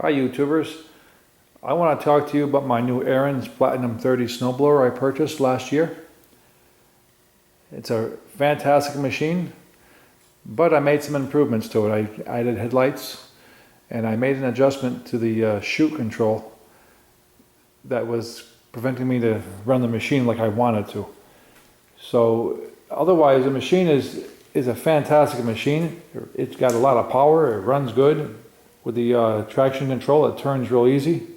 Hi YouTubers, I want to talk to you about my new Ariens Platinum 30 snowblower I purchased last year. It's a fantastic machine, but I made some improvements to it. I added headlights and I made an adjustment to the chute control that was preventing me to run the machine like I wanted to. So otherwise the machine is a fantastic machine. It's got a lot of power, it runs good. With the traction control, it turns real easy.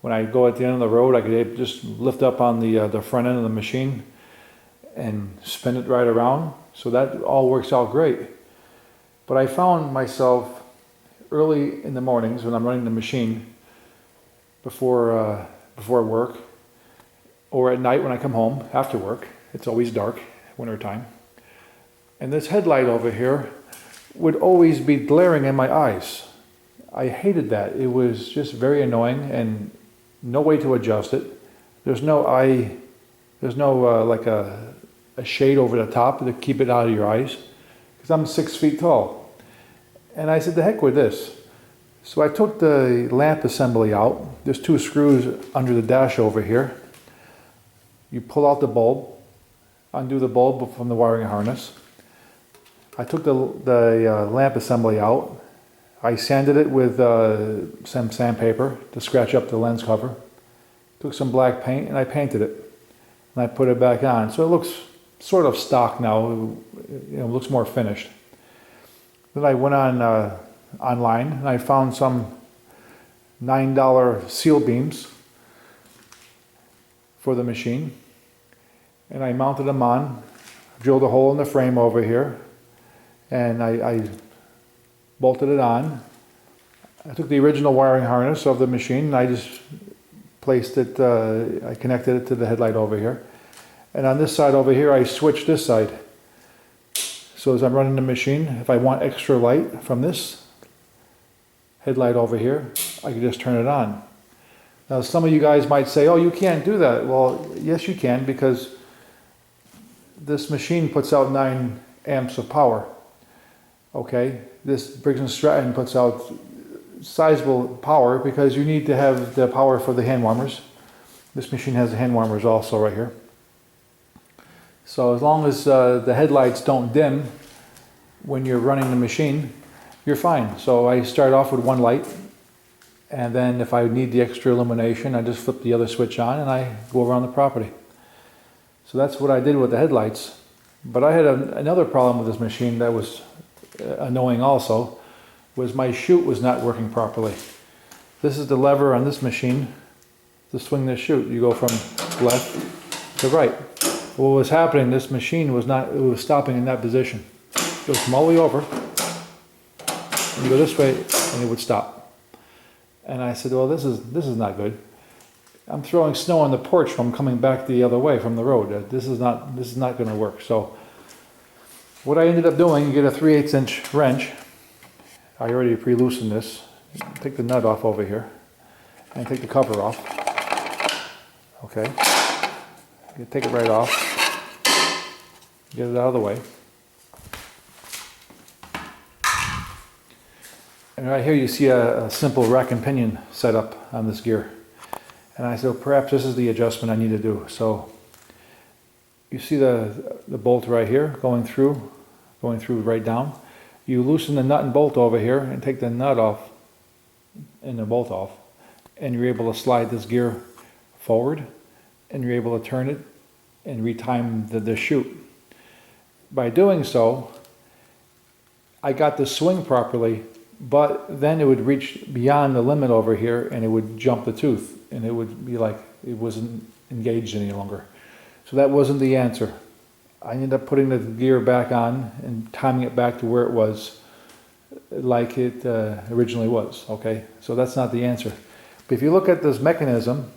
When I go at the end of the road, I could just lift up on the front end of the machine and spin it right around. So that all works out great. But I found myself early in the mornings when I'm running the machine before work, or at night when I come home after work. It's always dark, winter time. And this headlight over here would always be glaring in my eyes. I hated that. It was just very annoying and no way to adjust it. There's no like a shade over the top to keep it out of your eyes, because I'm 6 feet tall. And I said, the heck with this. So I took the lamp assembly out. There's two screws under the dash over here. You pull out the bulb, undo the bulb from the wiring harness. I took the lamp assembly out. I sanded it with some sandpaper to scratch up the lens cover. Took some black paint and I painted it. And I put it back on. So it looks sort of stock now. It looks more finished. Then I went on online and I found some $9 seal beams for the machine. And I mounted them on, drilled a hole in the frame over here, and I bolted it on. I took the original wiring harness of the machine and I just placed it, I connected it to the headlight over here. And on this side over here I switched this side. So as I'm running the machine, if I want extra light from this headlight over here, I can just turn it on. Now some of you guys might say, oh, you can't do that. Well, yes you can, because this machine puts out 9 amps of power. Okay, this Briggs & Stratton puts out sizable power because you need to have the power for the hand warmers. This machine has the hand warmers also right here. So as long as the headlights don't dim when you're running the machine, you're fine. So I start off with one light, and then if I need the extra illumination, I just flip the other switch on and I go around the property. So that's what I did with the headlights. But I had another problem with this machine that was annoying also, was my chute was not working properly. This is the lever on this machine to swing the chute. You go from left to right. What was happening, this machine was not, it was stopping in that position. It would come all the way over, and you go this way, and it would stop. And I said, well, this is not good. I'm throwing snow on the porch from coming back the other way from the road. This is not going to work. So what I ended up doing, you get a 3/8 inch wrench. I already pre-loosened this. Take the nut off over here and take the cover off. Okay. You take it right off. Get it out of the way. And right here you see a simple rack and pinion setup on this gear. And I said, well, perhaps this is the adjustment I need to do. So you see the bolt right here going through right down. You loosen the nut and bolt over here and take the nut off and the bolt off, and you're able to slide this gear forward, and you're able to turn it and retime the chute. By doing so, I got the swing properly, but then it would reach beyond the limit over here and it would jump the tooth, and it would be like it wasn't engaged any longer. So that wasn't the answer. I ended up putting the gear back on and timing it back to where it was like it originally was. Okay, so that's not the answer. But if you look at this mechanism,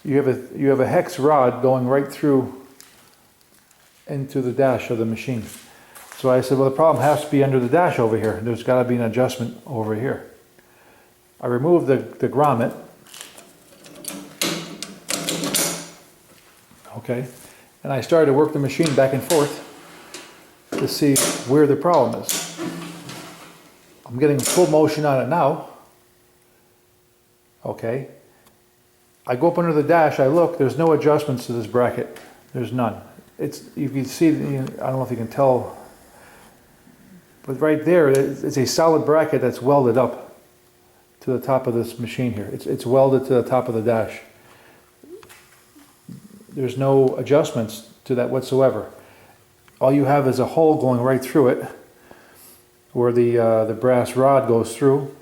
you have a hex rod going right through into the dash of the machine. So I said, well, the problem has to be under the dash over here. There's got to be an adjustment over here. I removed the grommet. Okay. And I started to work the machine back and forth to see where the problem is. I'm getting full motion on it now, Okay. I go up under the dash, I look, there's no adjustments to this bracket. There's none. You can see, I don't know if you can tell, but right there, it's a solid bracket that's welded up to the top of this machine here. It's welded to the top of the dash. There's no adjustments to that whatsoever. All you have is a hole going right through it, where the brass rod goes through,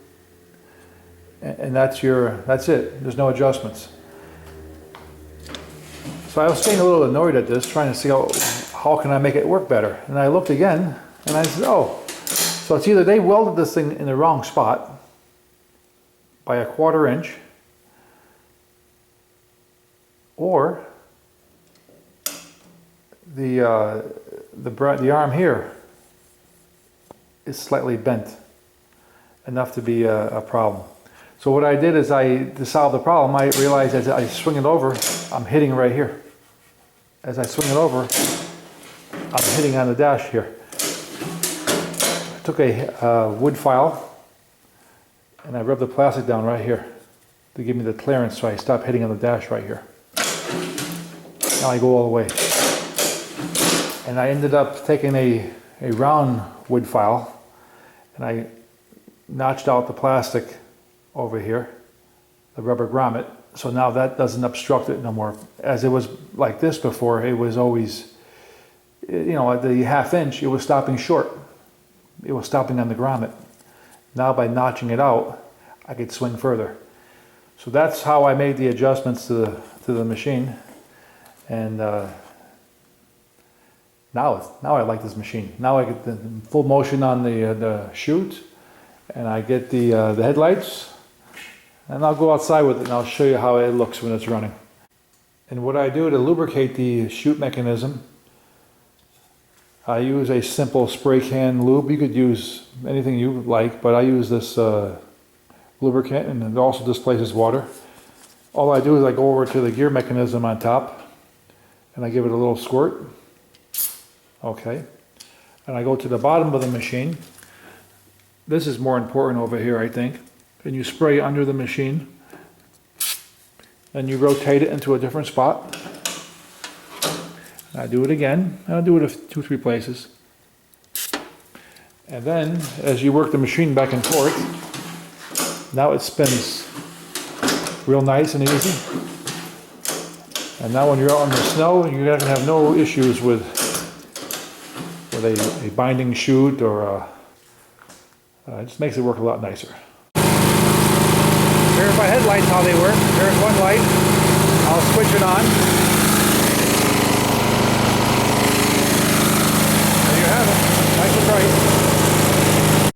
and that's it. There's no adjustments. So I was getting a little annoyed at this, trying to see how can I make it work better. And I looked again, and I said, oh, so it's either they welded this thing in the wrong spot by a 1/4 inch, or the arm here is slightly bent enough to be a problem. So what I did is, to solve the problem, I realized as I swing it over, I'm hitting right here. As I swing it over, I'm hitting on the dash here. I took a wood file and I rubbed the plastic down right here to give me the clearance so I stop hitting on the dash right here. Now I go all the way. And I ended up taking a round wood file and I notched out the plastic over here, the rubber grommet, so now that doesn't obstruct it no more. As it was like this before, it was always, you know, at the 1/2 inch, it was stopping short. It was stopping on the grommet. Now by notching it out, I could swing further. So that's how I made the adjustments to the machine. And now I like this machine. Now I get the full motion on the chute, and I get the headlights. And I'll go outside with it and I'll show you how it looks when it's running. And what I do to lubricate the chute mechanism, I use a simple spray can lube. You could use anything you like, but I use this lubricant, and it also displaces water. All I do is I go over to the gear mechanism on top and I give it a little squirt. Okay. And I go to the bottom of the machine. This is more important over here, I think. And you spray under the machine, and you rotate it into a different spot. And I do it again, and I do it 2-3 places. And then, as you work the machine back and forth, now it spins real nice and easy. And now when you're out in the snow, you're not going to have no issues with a binding chute, or it just makes it work a lot nicer. Here's my headlights, how they work. There's one light. I'll switch it on.